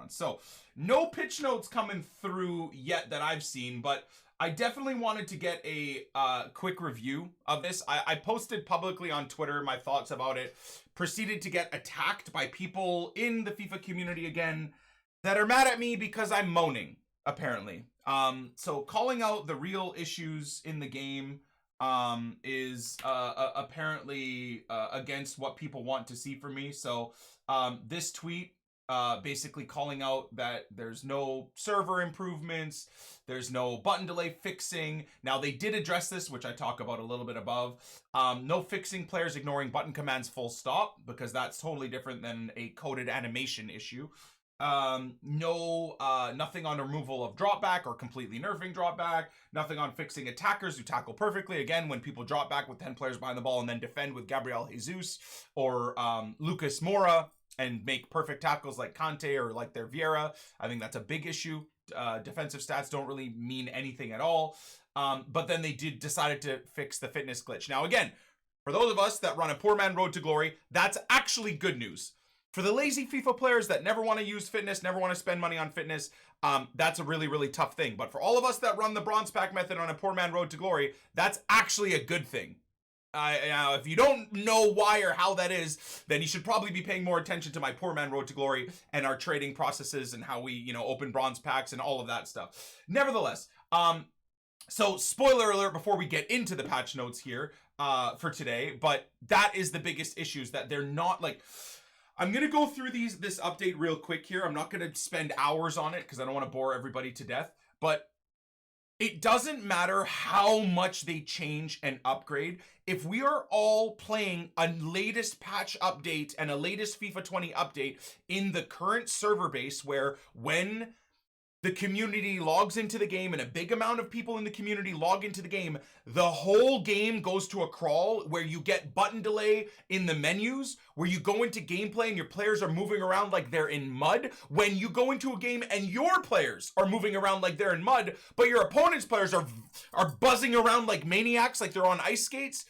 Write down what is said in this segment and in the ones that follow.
on. So no pitch notes coming through yet that I've seen, but I definitely wanted to get a quick review of this. I posted publicly on Twitter my thoughts about it, proceeded to get attacked by people in the FIFA community again that are mad at me because I'm moaning, apparently. So calling out the real issues in the game is apparently against what people want to see from me. So this tweet basically calling out that there's no server improvements, there's no button delay fixing. Now they did address this, which I talk about a little bit above. No fixing players ignoring button commands full stop, because that's totally different than a coded animation issue. Nothing on removal of drop back or completely nerfing drop back. Nothing on fixing attackers who tackle perfectly. Again, when people drop back with 10 players behind the ball and then defend with Gabriel Jesus or Lucas Moura and make perfect tackles like Kante or like their Vieira. I think that's a big issue. Defensive stats don't really mean anything at all. But then they decided to fix the fitness glitch. Now again, for those of us that run a poor man road to glory, that's actually good news. For the lazy FIFA players that never want to use fitness, never want to spend money on fitness, that's a really, really tough thing. But for all of us that run the bronze pack method on a poor man road to glory, that's actually a good thing. Now, if you don't know why or how that is, then you should probably be paying more attention to my poor man road to glory and our trading processes and how we, open bronze packs and all of that stuff. Nevertheless, so spoiler alert before we get into the patch notes here for today, but that is the biggest issue, is that they're not like... I'm going to go through this update real quick here. I'm not going to spend hours on it because I don't want to bore everybody to death, but it doesn't matter how much they change and upgrade. If we are all playing a latest patch update and a latest FIFA 20 update in the current server base, where when the community logs into the game and a big amount of people in the community log into the game, the whole game goes to a crawl where you get button delay in the menus, where you go into gameplay and your players are moving around like they're in mud. When you go into a game and your players are moving around like they're in mud, but your opponent's players are buzzing around like maniacs, like they're on ice skates.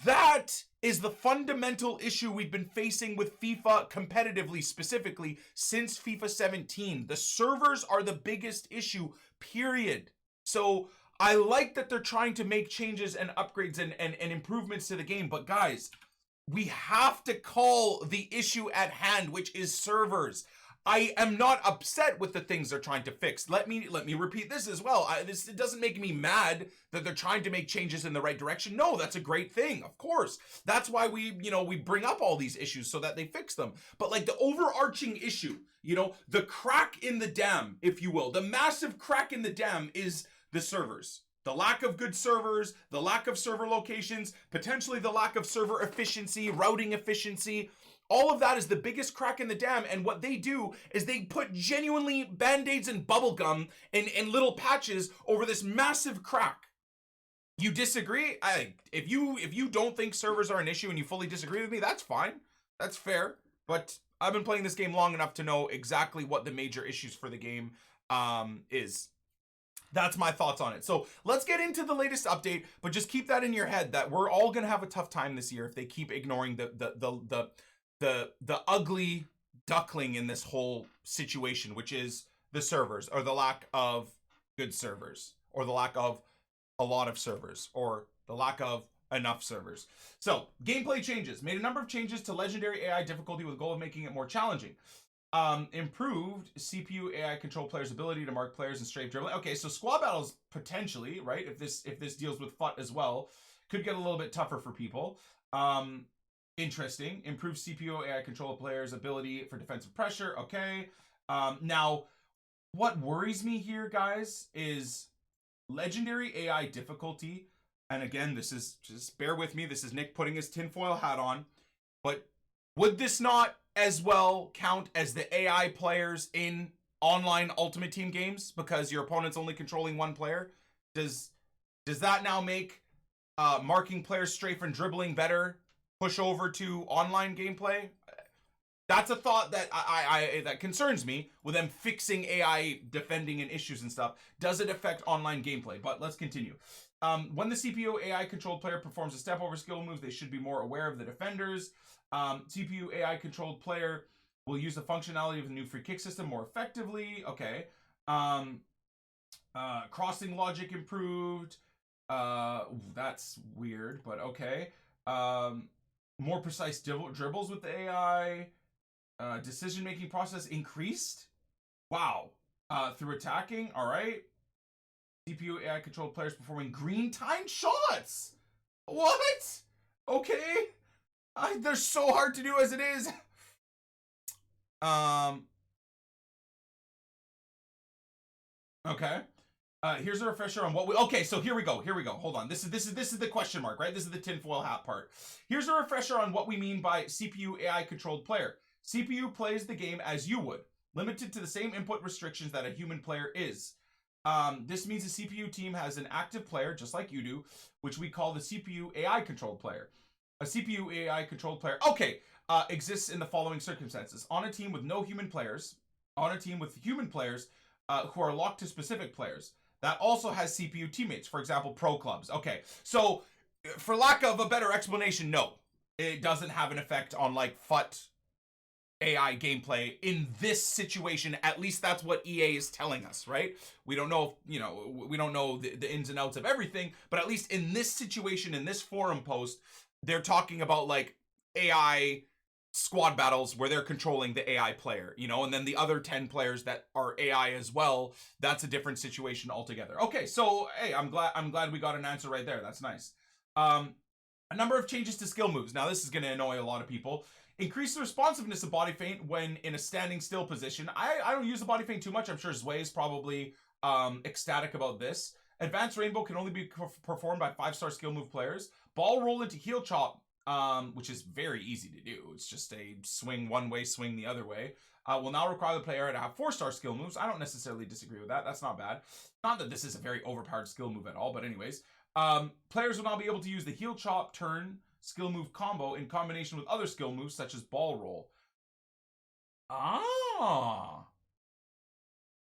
That is the fundamental issue we've been facing with FIFA competitively, specifically since FIFA 17. The servers are the biggest issue, period. So I like that they're trying to make changes and upgrades and improvements to the game, but guys, we have to call the issue at hand, which is servers. I am not upset with the things they're trying to fix. Let me repeat this as well. It doesn't make me mad that they're trying to make changes in the right direction. No, that's a great thing, of course. That's why we bring up all these issues so that they fix them. But like the overarching issue, the crack in the dam, if you will, the massive crack in the dam is the servers. The lack of good servers, the lack of server locations, potentially the lack of server efficiency, routing efficiency. All of that is the biggest crack in the dam, and what they do is they put genuinely band-aids and bubblegum and little patches over this massive crack. You disagree? If you don't think servers are an issue and you fully disagree with me, that's fine. That's fair. But I've been playing this game long enough to know exactly what the major issues for the game is. That's my thoughts on it. So let's get into the latest update, but just keep that in your head that we're all gonna have a tough time this year if they keep ignoring the ugly duckling in this whole situation, which is the servers, or the lack of good servers, or the lack of a lot of servers, or the lack of enough servers. So gameplay changes. Made a number of changes to legendary AI difficulty with the goal of making it more challenging. Improved CPU AI control players' ability to mark players and strafe dribbling. Okay, so squad battles potentially, right? If this deals with FUT as well, could get a little bit tougher for people. Interesting. Improved CPU AI control players' ability for defensive pressure. Okay. Now, what worries me here, guys, is legendary AI difficulty. And again, this is, just bear with me, this is Nick putting his tinfoil hat on. But would this not as well count as the AI players in online Ultimate Team games because your opponent's only controlling one player? Does that now make marking players strafe and dribbling better? Push over to online gameplay? That's a thought that that concerns me with them fixing AI defending and issues and stuff. Does it affect online gameplay? But let's continue. When the CPU AI controlled player performs a step over skill move, they should be more aware of the defenders. CPU AI controlled player We'll use the functionality of the new free kick system more effectively. Okay. Crossing logic improved. That's weird, but okay. More precise dribbles with the AI. Decision-making process increased. Wow. Through attacking. All right. CPU AI controlled players performing green time shots. What? Okay. They're so hard to do as it is. Okay. Here's a refresher on what we. Okay, so here we go. Hold on. This is the question mark, right? This is the tinfoil hat part. Here's a refresher on what we mean by CPU AI controlled player. CPU plays the game as you would, limited to the same input restrictions that a human player is. This means the CPU team has an active player, just like you do, which we call the CPU AI controlled player. A CPU AI controlled player, exists in the following circumstances. On a team with no human players, on a team with human players who are locked to specific players. That also has CPU teammates, for example, pro clubs. Okay, so for lack of a better explanation, no. It doesn't have an effect on like FUT AI gameplay in this situation. At least that's what EA is telling us, right? We don't know, we don't know the ins and outs of everything, but at least in this situation, in this forum post, they're talking about like AI squad battles where they're controlling the AI player, and then the other 10 players that are AI as well, that's a different situation altogether. Okay, so hey, I'm glad we got an answer right there. That's nice. A number of changes to skill moves. Now this is going to annoy a lot of people. Increase the responsiveness of body feint when in a standing still position. I don't use the body feint too much. I'm sure Zway is probably ecstatic about this. Advanced Rainbow can only be performed by 5-star skill move players. Ball roll into heel chop, which is very easy to do. It's just a swing one way, swing the other way. Will now require the player to have 4-star skill moves. I don't necessarily disagree with that. That's not bad. Not that this is a very overpowered skill move at all, but anyways. Players will now be able to use the heel chop turn skill move combo in combination with other skill moves such as ball roll.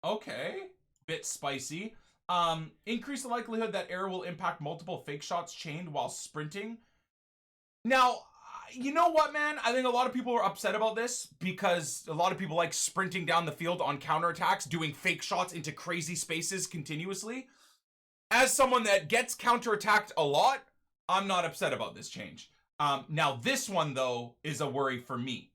Okay. Bit spicy. Increase the likelihood that air will impact multiple fake shots chained while sprinting. Now, you know what, man? I think a lot of people are upset about this because a lot of people like sprinting down the field on counterattacks, doing fake shots into crazy spaces continuously. As someone that gets counterattacked a lot, I'm not upset about this change. Now, this one, though, is a worry for me.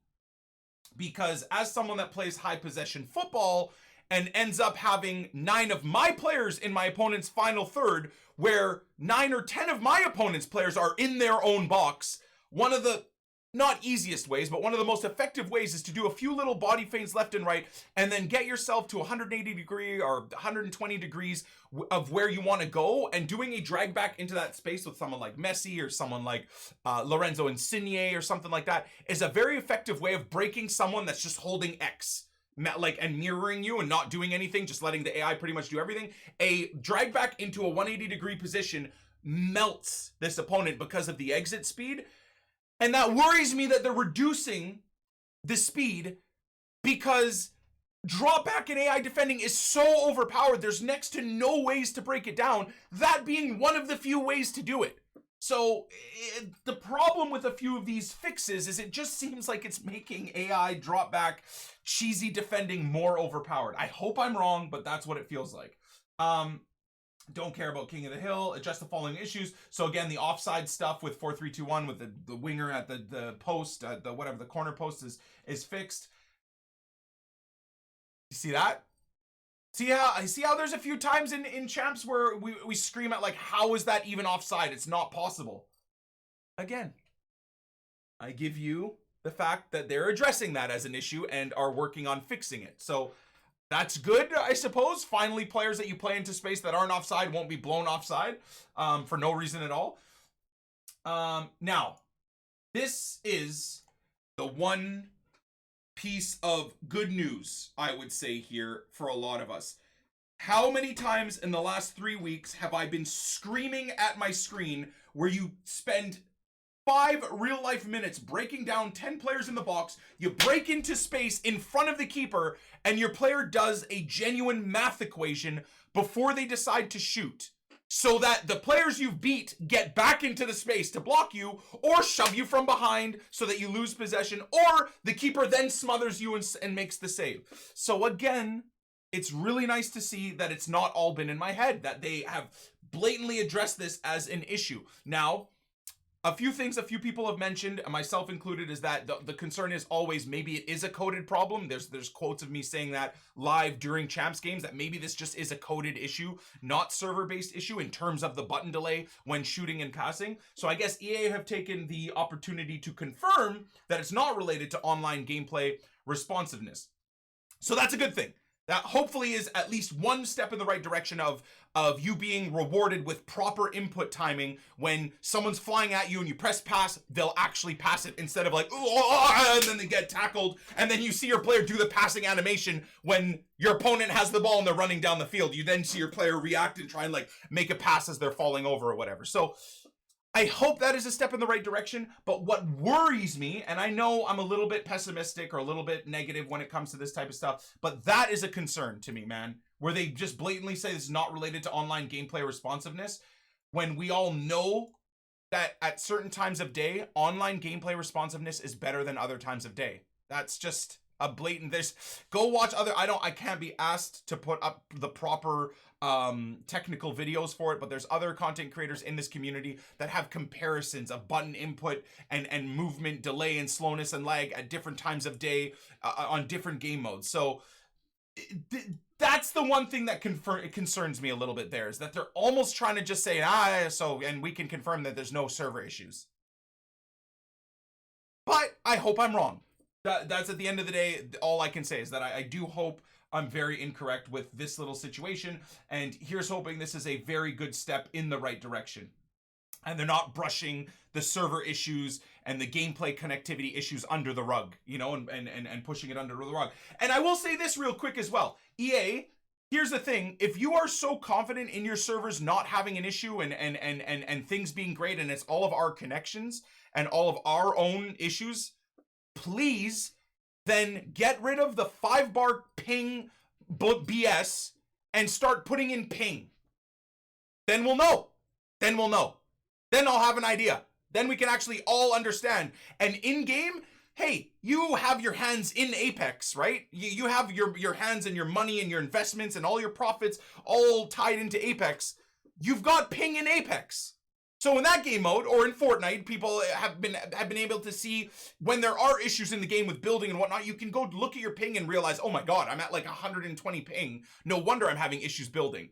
Because as someone that plays high possession football and ends up having 9 of my players in my opponent's final third, where 9 or 10 of my opponent's players are in their own box, one of the not easiest ways, but one of the most effective ways is to do a few little body feints left and right, and then get yourself to 180 degree or 120 degrees of where you want to go, and doing a drag back into that space with someone like Messi or someone like Lorenzo Insigne or something like that is a very effective way of breaking someone that's just holding X. And mirroring you and not doing anything, just letting the AI pretty much do everything. A drag back into a 180 degree position melts this opponent because of the exit speed. And that worries me that they're reducing the speed because drop back in AI defending is so overpowered. There's next to no ways to break it down, that being one of the few ways to do it. So the problem with a few of these fixes is it just seems like it's making AI drop back cheesy defending more overpowered. I hope I'm wrong, but that's what it feels like. Don't care about King of the Hill. Adjust the following issues. So again, the offside stuff with 4-3-2-1 with the winger at the post, the corner post is fixed. You see that? See how there's a few times in champs where we scream at like, how is that even offside? It's not possible. Again, I give you the fact that they're addressing that as an issue and are working on fixing it. So that's good, I suppose. Finally, players that you play into space that aren't offside won't be blown offside for no reason at all. Now, this is the one piece of good news, I would say here for a lot of us. How many times in the last 3 weeks have I been screaming at my screen where you spend 5 real-life minutes breaking down 10 players in the box, you break into space in front of the keeper, and your player does a genuine math equation before they decide to shoot. so that the players you've beat get back into the space to block you or shove you from behind so that you lose possession, or the keeper then smothers you and makes the save. So again, it's really nice to see that it's not all been in my head, that they have blatantly addressed this as an issue. Now, a few things a few people have mentioned, myself included, is that the concern is always maybe it is a coded problem. There's quotes of me saying that live during champs games, that maybe this just is a coded issue, not server-based issue in terms of the button delay when shooting and passing. So I guess EA have taken the opportunity to confirm that it's not related to online gameplay responsiveness. So that's a good thing. That hopefully is at least one step in the right direction of you being rewarded with proper input timing. When someone's flying at you and you press pass, they'll actually pass it instead of like, oh, and then they get tackled. And then you see your player do the passing animation when your opponent has the ball and they're running down the field. You then see your player react and try and like make a pass as they're falling over or whatever. So I hope that is a step in the right direction, but what worries me, and I know I'm a little bit pessimistic or a little bit negative when it comes to this type of stuff, but that is a concern to me, man, where they just blatantly say this is not related to online gameplay responsiveness, when we all know that at certain times of day, online gameplay responsiveness is better than other times of day. That's just a blatant, go watch other, I can't be asked to put up the proper technical videos for it, but there's other content creators in this community that have comparisons of button input and movement delay and slowness and lag at different times of day on different game modes. So that's the one thing that concerns me a little bit there, is that they're almost trying to just say, and we can confirm that there's no server issues. But I hope I'm wrong. That's at the end of the day, all I can say is that I do hope I'm very incorrect with this little situation, and here's hoping this is a very good step in the right direction. And they're not brushing the server issues and the gameplay connectivity issues under the rug, you know, and pushing it under the rug. And I will say this real quick as well. EA, here's the thing. If you are so confident in your servers not having an issue and things being great, and it's all of our connections and all of our own issues, please then get rid of the 5-bar ping BS and start putting in ping. Then we'll know. Then I'll have an idea. Then we can actually all understand. And in game, hey, you have your hands in Apex, right? You have your hands and your money and your investments and all your profits all tied into Apex. You've got ping in Apex. So in that game mode, or in Fortnite, people have been able to see when there are issues in the game with building and whatnot. You can go look at your ping and realize, oh my god, I'm at like 120 ping. No wonder I'm having issues building.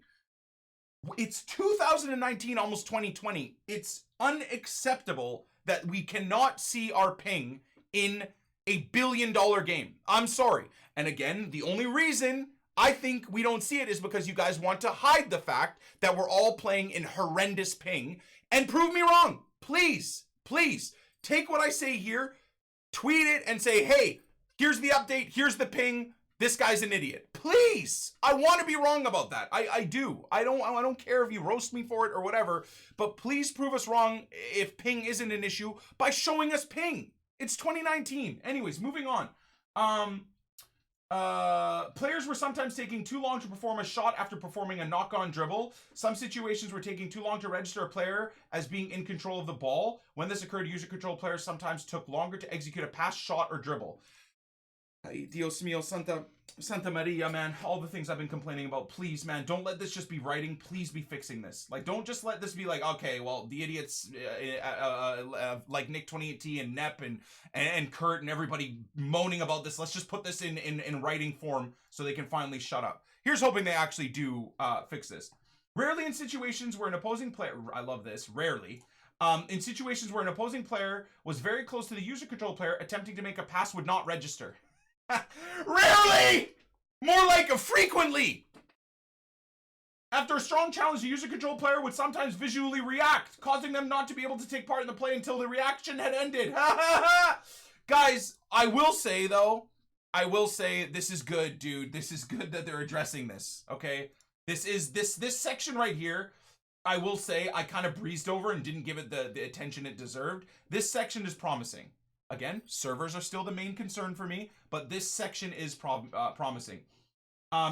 It's 2019, almost 2020. It's unacceptable that we cannot see our ping in a billion-dollar game. I'm sorry. And again, the only reason I think we don't see it is because you guys want to hide the fact that we're all playing in horrendous ping. And prove me wrong. Please, please take what I say here, tweet it and say, hey, here's the update. Here's the ping. This guy's an idiot. Please. I want to be wrong about that. I do. I don't care if you roast me for it or whatever, but please prove us wrong if ping isn't an issue by showing us ping. It's 2019. Anyways, moving on. Players were sometimes taking too long to perform a shot after performing a knock-on dribble. Some situations were taking too long to register a player as being in control of the ball. When this occurred, user control players sometimes took longer to execute a pass, shot, or dribble. Ay, Dios mío, Santa Maria, man. All the things I've been complaining about. Please, man, don't let this just be writing. Please be fixing this. Like, don't just let this be like, okay, well, the idiots like Nick28T and Nep and Kurt and everybody moaning about this. Let's just put this in writing form so they can finally shut up. Here's hoping they actually do fix this. Rarely in situations where an opposing player, I love this, rarely, in situations where an opposing player was very close to the user control player, attempting to make a pass would not register. Rarely! More like a frequently! After a strong challenge, the user control player would sometimes visually react, causing them not to be able to take part in the play until the reaction had ended. Guys, I will say though, this is good, dude. This is good that they're addressing this, okay? This section right here, I will say I kind of breezed over and didn't give it the attention it deserved. This section is promising. Again, servers are still the main concern for me, but this section is promising.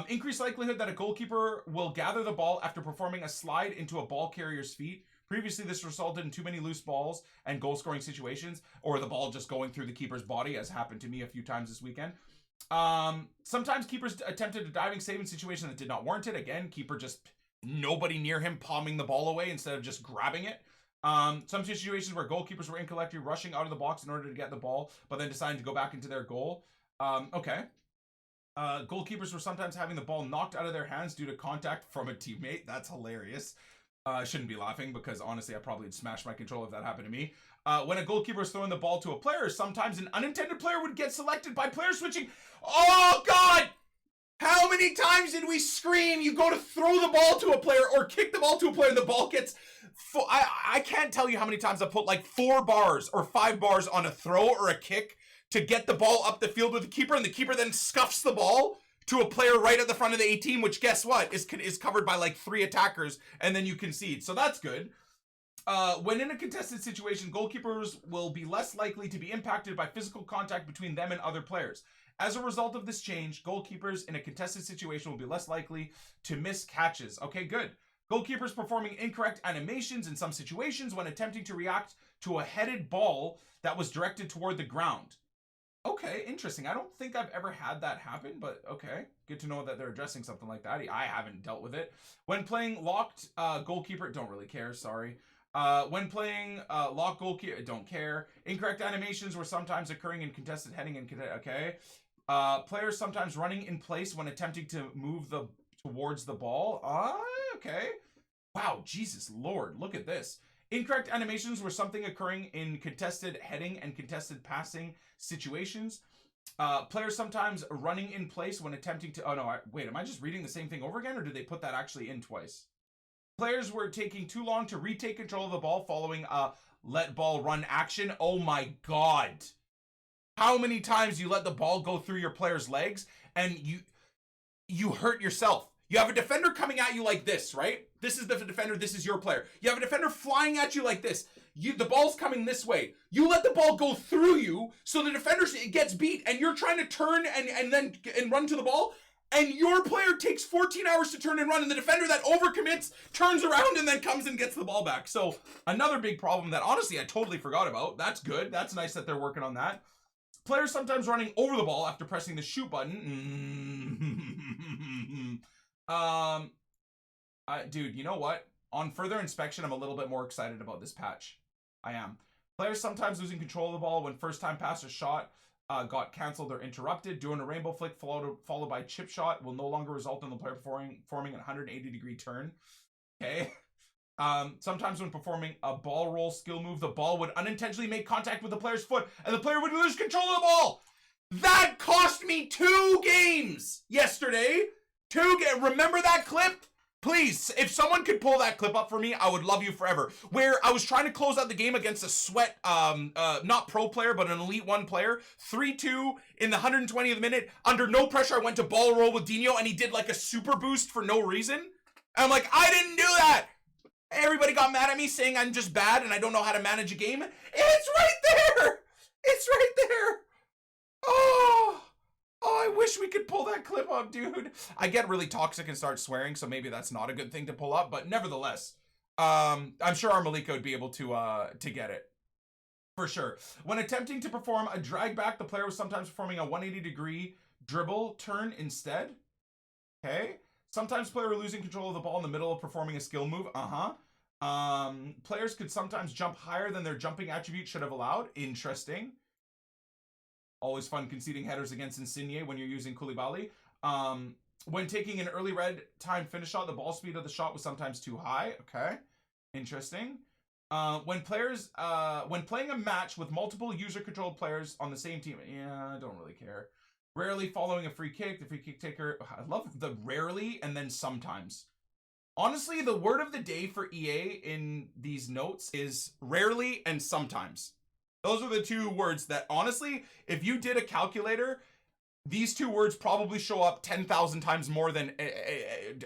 Increased likelihood that a goalkeeper will gather the ball after performing a slide into a ball carrier's feet. Previously, this resulted in too many loose balls and goal-scoring situations, or the ball just going through the keeper's body, as happened to me a few times this weekend. Sometimes keepers attempted a diving save in situation that did not warrant it. Again, keeper just nobody near him palming the ball away instead of just grabbing it. Some situations where goalkeepers were incorrectly rushing out of the box in order to get the ball, but then deciding to go back into their goal. Okay. Goalkeepers were sometimes having the ball knocked out of their hands due to contact from a teammate. That's hilarious. I shouldn't be laughing because honestly, I probably would smash my controller if that happened to me. When a goalkeeper is throwing the ball to a player, sometimes an unintended player would get selected by player switching. Oh, God! How many times did we scream, you go to throw the ball to a player or kick the ball to a player and the ball gets... I can't tell you how many times I put like 4 bars or 5 bars on a throw or a kick to get the ball up the field with the keeper, and the keeper then scuffs the ball to a player right at the front of the 18, which guess what? Is covered by like 3 attackers, and then you concede. So that's good. When in a contested situation, goalkeepers will be less likely to be impacted by physical contact between them and other players. As a result of this change, goalkeepers in a contested situation will be less likely to miss catches. Okay, good. Goalkeepers performing incorrect animations in some situations when attempting to react to a headed ball that was directed toward the ground. Okay, interesting. I don't think I've ever had that happen, but okay. Good to know that they're addressing something like that. I haven't dealt with it. When playing locked goalkeeper, don't really care, sorry. When playing locked goalkeeper, don't care. Incorrect animations were sometimes occurring in contested heading and okay. Players sometimes running in place when attempting to move towards the ball. Okay. Wow, Jesus Lord, look at this. Incorrect animations were something occurring in contested heading and contested passing situations. Players sometimes running in place when attempting to... Oh, no, wait, am I just reading the same thing over again, or did they put that actually in twice? Players were taking too long to retake control of the ball following a let ball run action. Oh, my God. How many times you let the ball go through your player's legs and you hurt yourself? You have a defender coming at you like this, right? This is the defender, this is your player. You have a defender flying at you like this. The ball's coming this way. You let the ball go through you, so the defender gets beat, and you're trying to turn and run to the ball, and your player takes 14 hours to turn and run, and the defender that overcommits turns around and then comes and gets the ball back. So another big problem that honestly I totally forgot about. That's good. That's nice that they're working on that. Players sometimes running over the ball after pressing the shoot button. Dude, you know what? On further inspection, I'm a little bit more excited about this patch. I am. Players sometimes losing control of the ball when first-time pass or shot got canceled or interrupted. Doing a rainbow flick followed by chip shot will no longer result in the player forming a 180-degree turn. Okay. Sometimes when performing a ball roll skill move, the ball would unintentionally make contact with the player's foot, and the player would lose control of the ball. That cost me 2 games yesterday. Remember that clip? Please, if someone could pull that clip up for me, I would love you forever. Where I was trying to close out the game against a sweat, not pro player, but an Elite 1 player. 3-2 in the 120th minute. Under no pressure, I went to ball roll with Dino, and he did like a super boost for no reason. And I'm like, I didn't do that. Everybody got mad at me saying I'm just bad and I don't know how to manage a game. It's right there. It's right there. Oh, I wish we could pull that clip up, dude. I get really toxic and start swearing, so maybe that's not a good thing to pull up, but nevertheless, I'm sure our Malika would be able to get it. For sure. When attempting to perform a drag back, the player was sometimes performing a 180-degree dribble turn instead. Okay. Sometimes players were losing control of the ball in the middle of performing a skill move. Players could sometimes jump higher than their jumping attribute should have allowed. Interesting. Always fun conceding headers against Insigne when you're using Koulibaly. When taking an early red time finish shot, the ball speed of the shot was sometimes too high. Okay. Interesting. When playing a match with multiple user-controlled players on the same team. Yeah, I don't really care. Rarely following a free kick. The free kick taker. I love the rarely and then sometimes. Honestly, the word of the day for EA in these notes is rarely and sometimes. Those are the 2 words that, honestly, if you did a calculator, these 2 words probably show up 10,000 times more than,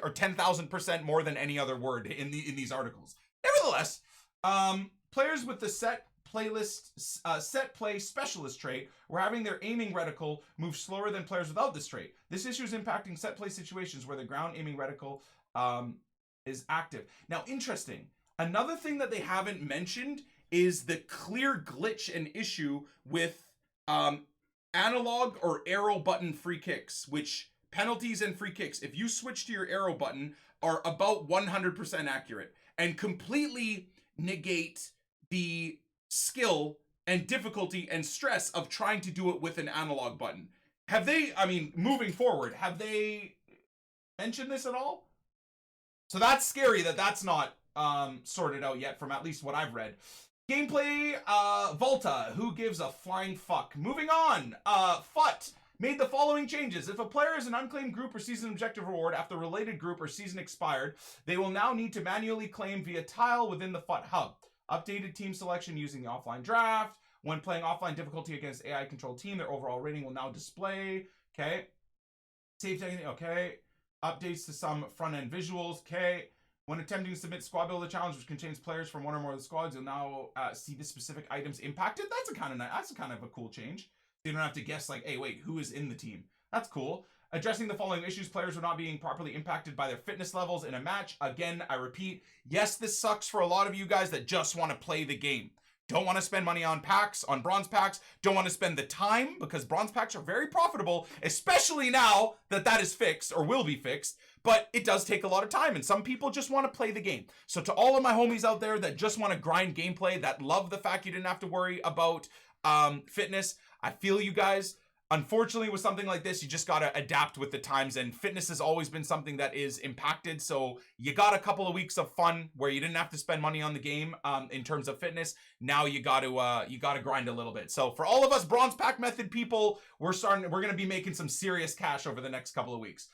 or 10,000% more than any other word in these articles. Nevertheless, players with the set set play specialist trait. We're having their aiming reticle move slower than players without this trait. This issue is impacting set play situations where the ground aiming reticle is active. Now, interesting. Another thing that they haven't mentioned is the clear glitch and issue with analog or arrow button free kicks, which penalties and free kicks, if you switch to your arrow button, are about 100% accurate and completely negate the skill and difficulty and stress of trying to do it with an analog button. Have they, I mean, moving forward, have they mentioned this at all? So that's scary that that's not sorted out yet from at least what I've read. Gameplay, Volta, who gives a flying fuck? Moving on, FUT made the following changes. If a player is an unclaimed group or season objective reward after related group or season expired, they will now need to manually claim via tile within the FUT hub. Updated team selection using the offline draft. When playing offline difficulty against AI controlled team, their overall rating will now display. Okay. Save technique. Okay. Updates to some front end visuals. Okay. When attempting to submit squad builder challenge, which contains players from one or more of the squads, you'll now see the specific items impacted. That's a kind of nice. That's a kind of a cool change. You don't have to guess like, hey, wait, who is in the team? That's cool. Addressing the following issues: players are not being properly impacted by their fitness levels in a match. Again, I repeat, yes, this sucks for a lot of you guys that just want to play the game. Don't want to spend money on packs, on bronze packs. Don't want to spend the time because bronze packs are very profitable, especially now that that is fixed or will be fixed. But it does take a lot of time and some people just want to play the game. So to all of my homies out there that just want to grind gameplay, that love the fact you didn't have to worry about fitness, I feel you guys. Unfortunately, with something like this, you just got to adapt with the times, and fitness has always been something that is impacted. So you got a couple of weeks of fun where you didn't have to spend money on the game in terms of fitness. Now you got to grind a little bit. So for all of us bronze pack method people, we're going to be making some serious cash over the next couple of weeks.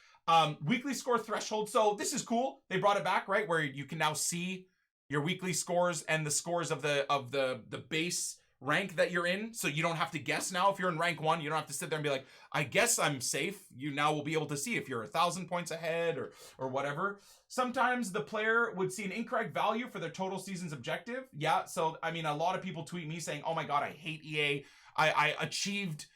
Weekly score threshold. So this is cool. They brought it back, right? Where you can now see your weekly scores and the scores of the base rank that you're in, so you don't have to guess now. If you're in rank 1, you don't have to sit there and be like, I guess I'm safe. You now will be able to see if you're 1,000 points ahead or whatever. Sometimes the player would see an incorrect value for their total season's objective. Yeah, so I mean, a lot of people tweet me saying, oh my god, I hate EA. I achieved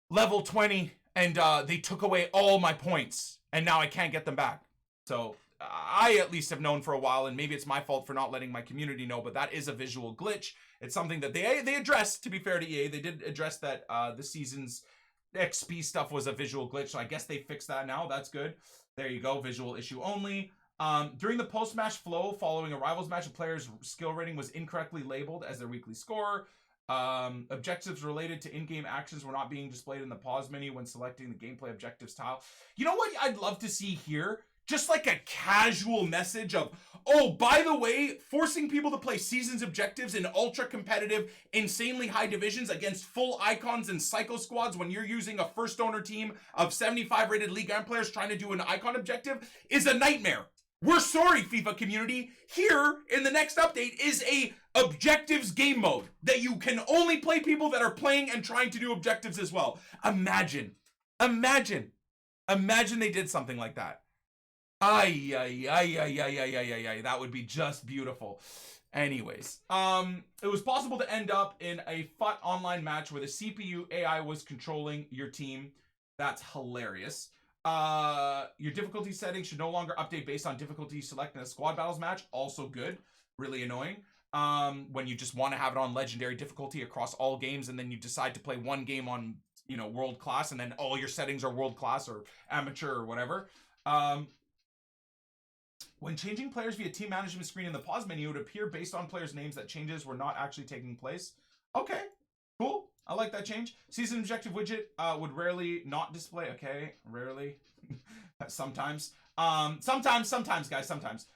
level 20 and they took away all my points and now I can't get them back. So I at least have known for a while, and maybe it's my fault for not letting my community know, but that is a visual glitch. It's something that they addressed, to be fair to EA. They did address that the season's XP stuff was a visual glitch, so I guess they fixed that now. That's good. There you go, visual issue only. During the post-match flow following a rivals match, a player's skill rating was incorrectly labeled as their weekly score. Objectives related to in-game actions were not being displayed in the pause menu when selecting the gameplay objectives tile. You know what I'd love to see here? Just like a casual message of, oh, by the way, forcing people to play season's objectives in ultra competitive, insanely high divisions against full icons and psycho squads when you're using a first owner team of 75 rated League 1 players trying to do an icon objective is a nightmare. We're sorry, FIFA community. Here in the next update is a objectives game mode that you can only play people that are playing and trying to do objectives as well. Imagine they did something like that. That would be just beautiful. Anyways, it was possible to end up in a FUT online match where the CPU AI was controlling your team. That's hilarious. Your difficulty settings should no longer update based on difficulty selected in a squad battles match. Also good. Really annoying. When you just want to have it on legendary difficulty across all games and then you decide to play one game on, world class and then all your settings are world class or amateur or whatever. When changing players via team management screen in the pause menu, it would appear based on players' names that changes were not actually taking place. Okay, cool. I like that change. Season objective widget would rarely not display. Okay, rarely. Sometimes. Sometimes, guys, sometimes.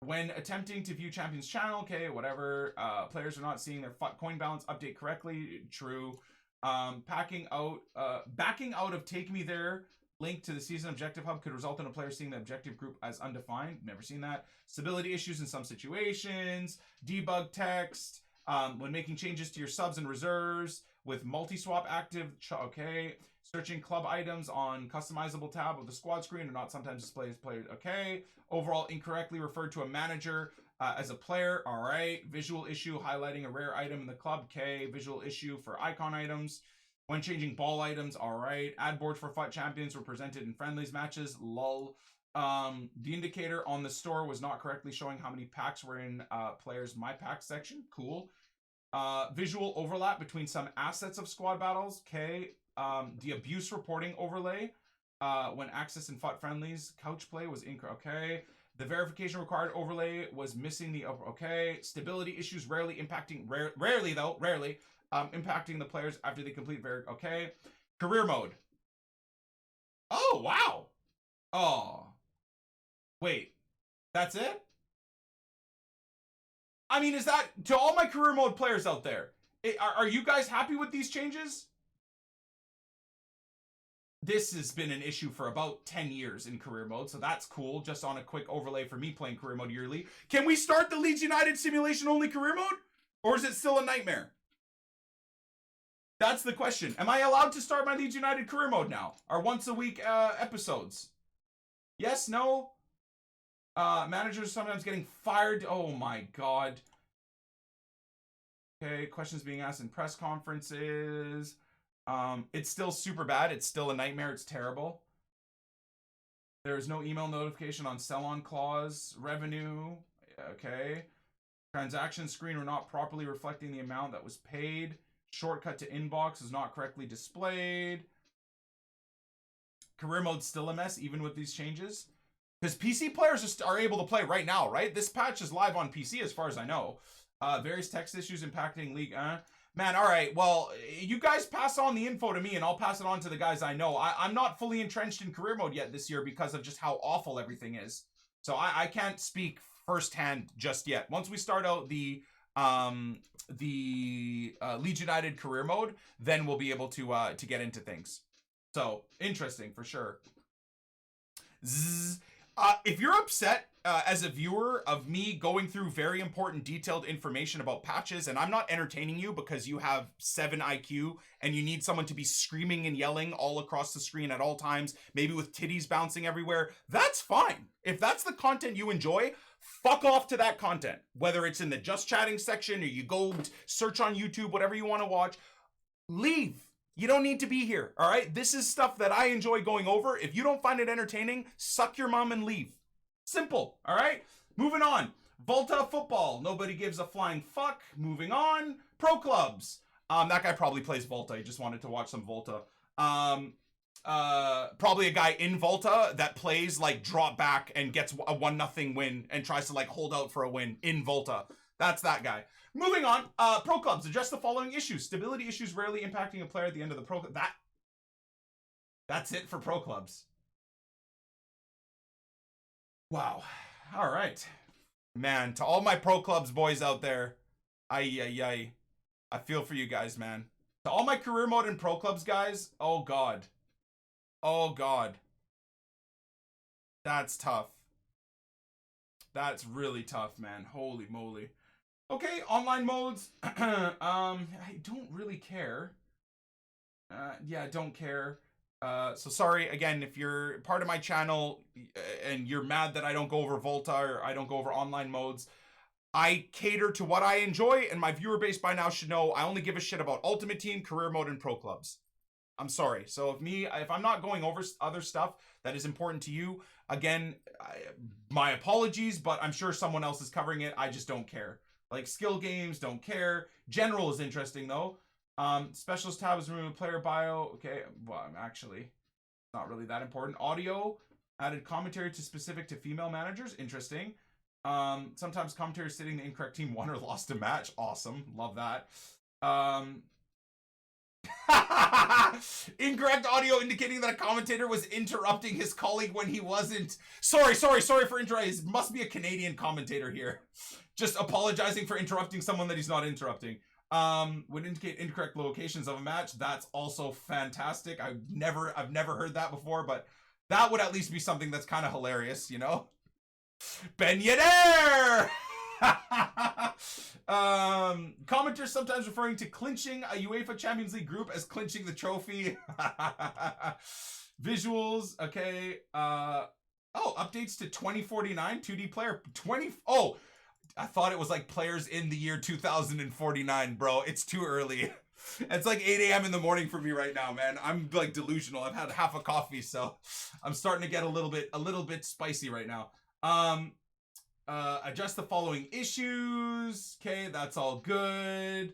When attempting to view Champions channel, okay, whatever. Players are not seeing their coin balance update correctly. True. Backing out of Take Me There link to the season objective hub could result in a player seeing the objective group as undefined. Never seen that. Stability issues in some situations. Debug text. When making changes to your subs and reserves with multi-swap active. Okay. Searching club items on customizable tab of the squad screen or not sometimes displays players. Okay. Overall incorrectly referred to a manager as a player. All right. Visual issue highlighting a rare item in the club. Okay. Visual issue for icon items. When changing ball items. All right. Ad boards for FUT champions were presented in friendlies matches. Lol. The indicator on the store was not correctly showing how many packs were in players' my pack section. Cool. Visual overlap between some assets of squad battles. Okay. The abuse reporting overlay when access in FUT friendlies. Couch play was incorrect. Okay. The verification required overlay was missing the okay. Stability issues rarely impacting rarely impacting the players after they complete okay. Career mode. Oh wow. Oh. Wait. That's it? I mean, is that to all my career mode players out there? Are you guys happy with these changes? This has been an issue for about 10 years in career mode, so that's cool. Just on a quick overlay for me playing career mode yearly. Can we start the Leeds United simulation only career mode? Or is it still a nightmare? That's the question. Am I allowed to start my Leeds United career mode now? Our once a week episodes? Yes, no? Managers sometimes getting fired. Oh my god. Okay, questions being asked in press conferences. It's still super bad. It's still a nightmare. It's terrible. There's no email notification on sell-on clause. Revenue. Okay. Transaction screen were not properly reflecting the amount that was paid. Shortcut to inbox is not correctly displayed. Career mode's still a mess, even with these changes. Because PC players are able to play right now, right? This patch is live on PC as far as I know. Various text issues impacting league. Man, all right. Well, you guys pass on the info to me and I'll pass it on to the guys I know. I'm not fully entrenched in career mode yet this year because of just how awful everything is. So I can't speak firsthand just yet. Once we start out the Leeds United career mode, then we'll be able to get into things. So interesting for sure. Zzz. If you're upset as a viewer of me going through very important detailed information about patches and I'm not entertaining you because you have 7 IQ and you need someone to be screaming and yelling all across the screen at all times, maybe with titties bouncing everywhere, that's fine. If that's the content you enjoy, fuck off to that content. Whether it's in the just chatting section or you go search on YouTube, whatever you want to watch, leave. You don't need to be here, all right? This is stuff that I enjoy going over. If you don't find it entertaining, suck your mom and leave. Simple, all right? Moving on. Volta football. Nobody gives a flying fuck. Moving on. Pro clubs. That guy probably plays Volta. He just wanted to watch some Volta. Probably a guy in Volta that plays like drop back and gets a 1-0 win and tries to like hold out for a win in Volta. That's that guy. Moving on, pro clubs address the following issues. Stability issues rarely impacting a player at the end of the pro club. That's it for pro clubs. Wow. All right. Man, to all my pro clubs boys out there, I feel for you guys, man. To all my career mode and pro clubs guys, oh god. Oh god. That's tough. That's really tough, man. Holy moly. Okay, online modes. I don't really care. Yeah, I don't care. So sorry, again, if you're part of my channel and you're mad that I don't go over Volta or I don't go over online modes, I cater to what I enjoy, and my viewer base by now should know I only give a shit about Ultimate Team, career mode, and pro clubs. I'm sorry. So if I'm not going over other stuff that is important to you, again, my apologies, but I'm sure someone else is covering it. I just don't care. Like skill games, don't care. General is interesting though. Specialist tab is removed player bio. Okay, well, actually, not really that important. Audio, added commentary to specific to female managers. Interesting. Sometimes commentary stating the incorrect team won or lost a match. Awesome. Love that. Incorrect audio indicating that a commentator was interrupting his colleague when he wasn't. Sorry for interrupting. It must be a Canadian commentator here. Just apologizing for interrupting someone that he's not interrupting. Would indicate incorrect locations of a match. That's also fantastic. I've never heard that before, but that would at least be something that's kind of hilarious, you know? Ben Yedder! Commenters sometimes referring to clinching a UEFA Champions League group as clinching the trophy. Visuals, okay. Oh, updates to 2049 2D player 20. Oh, I thought it was like players in the year 2049, bro. It's too early. It's like 8 a.m. in the morning for me right now, man. I'm like delusional. I've had half a coffee, so I'm starting to get a little bit spicy right now. Adjust the following issues. Okay, that's all good.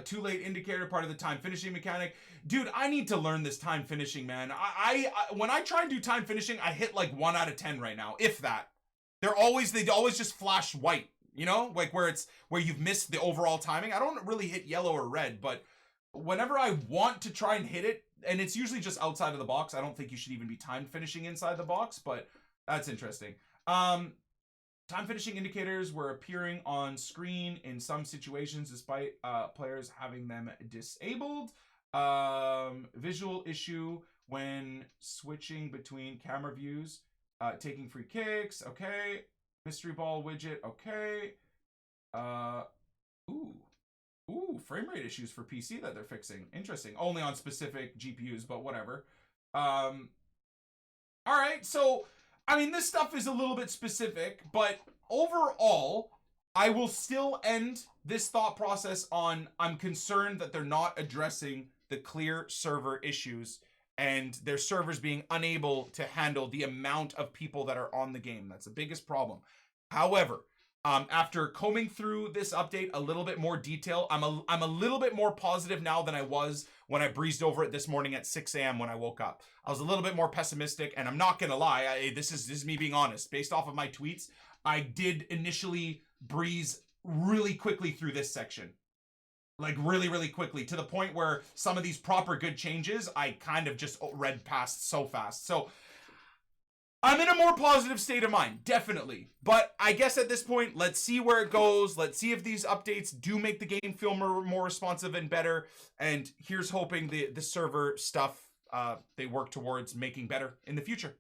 Too late indicator, part of the time finishing mechanic. Dude, I need to learn this time finishing, man. I when I try and do time finishing, I hit like 1 out of 10 right now, if that. They always just flash white, you know, like where you've missed the overall timing. I don't really hit yellow or red, but whenever I want to try and hit it, and it's usually just outside of the box. I don't think you should even be time finishing inside the box, but that's interesting. Time finishing indicators were appearing on screen in some situations despite players having them disabled. Visual issue when switching between camera views. Taking free kicks, okay. Mystery ball widget, okay. Frame rate issues for PC that they're fixing. Interesting. Only on specific GPUs, but whatever. All right, so I mean, this stuff is a little bit specific, but overall, I will still end this thought process on I'm concerned that they're not addressing the clear server issues and their servers being unable to handle the amount of people that are on the game. That's the biggest problem. However, after combing through this update a little bit more detail, I'm a little bit more positive now than I was when I breezed over it this morning at 6 a.m. when I woke up. I was a little bit more pessimistic, and I'm not gonna lie, this is me being honest. Based off of my tweets, I did initially breeze really quickly through this section. Like really, really quickly, to the point where some of these proper good changes, I kind of just read past so fast. So I'm in a more positive state of mind, definitely. But I guess at this point, let's see where it goes. Let's see if these updates do make the game feel more responsive and better. And here's hoping the server stuff they work towards making better in the future.